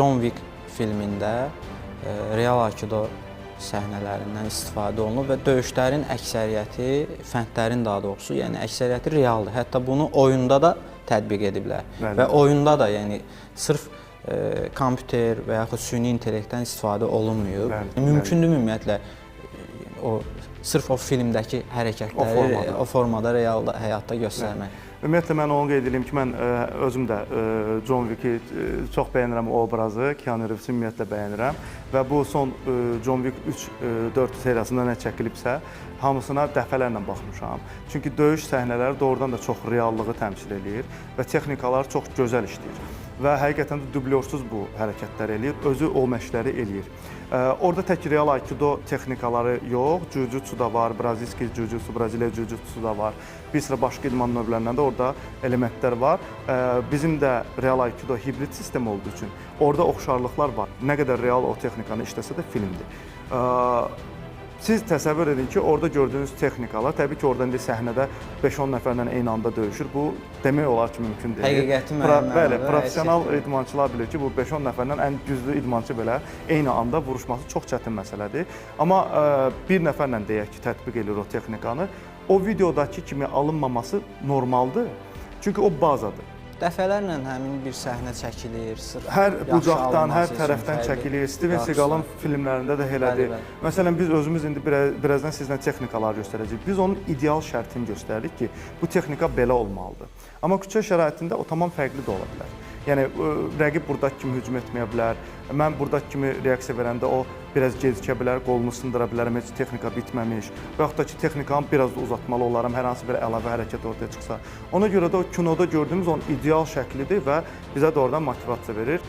John Wick filmində real aikido səhnələrindən istifadə olunub və döyüşlərin əksəriyyəti, fəndlərin daha doğrusu, yəni əksəriyyəti realdır. Hətta bunu oyunda da tətbiq ediblər. Və oyunda da, yəni sırf kompüter və yaxud süni intellektdən istifadə olunmuyor. Mümkündür ümumiyyətlə sırf o filmdəki hərəkətləri o formada real həyatda göstərmək. Ümumiyyətlə, mən onu qeyd edeyim ki, mən özüm də John Wick'i çox bəyənirəm o obrazı, Keanu Reeves'i ümumiyyətlə bəyənirəm və bu son John Wick 3-4 seriyasında nə çəkilibsə, hamısına dəfələrlə baxmışam. Çünki döyüş səhnələri doğrudan da çox reallığı təmsil edir və texnikalar çox gözəl işləyir. Və həqiqətən də dublyorsuz bu hərəkətləri eləyir, özü o məşqləri eləyir. Orada tək real aikido texnikaları yox, jiu-jitsu da var, brazilski jiu-jitsu, Braziliya jiu-jitsu da var. Bir sıra başqa idman növlərindən də orada elementlər var. Bizim də real aikido hibrid sistem olduğu üçün orada oxşarlıqlar var. Nə qədər real o texnikanı işləsə də filmdir. Siz təsəvvür edin ki, orada gördüyünüz texnikalar, təbii ki, orada indi səhnədə 5-10 nəfərlə eyni anda döyüşür. Bu demək olar ki, mümkün deyil. Həqiqəti müəyyən. Bəli, professional idmançılar bilir ki, bu 5-10 nəfərlə ən güclü idmançı belə eyni anda vuruşması çox çətin məsələdir. Amma bir nəfərlə deyək ki, tətbiq edir o texnikanı, o videodakı kimi alınmaması normaldır. Çünki o bazadır. Dəfələrlə həmin bir səhnə çəkilir. Hər bucaqdan, hər tərəfdən çəkilir. Steven Seagal'ın filmlərində də elədir. Məsələn, biz özümüz indi birazdan sizlə texnikalar göstərəcəyik. Biz onun ideal şərtini göstəririk ki, bu texnika belə olmalıdır. Amma küçə şəraitində o tamam fərqli də ola bilər. Yəni, rəqib buradakı kimi hücum etməyə bilər. Mən buradakı kimi reaksiya verəndə o biraz gecikə bilər, qolunu sındıra bilərəm, heç texnika bitməmiş. Və yaxud da ki, texnikanı biraz da uzatmalı olaram, hər hansı bir əlavə hərəkət ortaya çıxsa. Ona görə də o kinoda gördüyümüz onun ideal şəklidir və bizə də oradan motivasiya verir.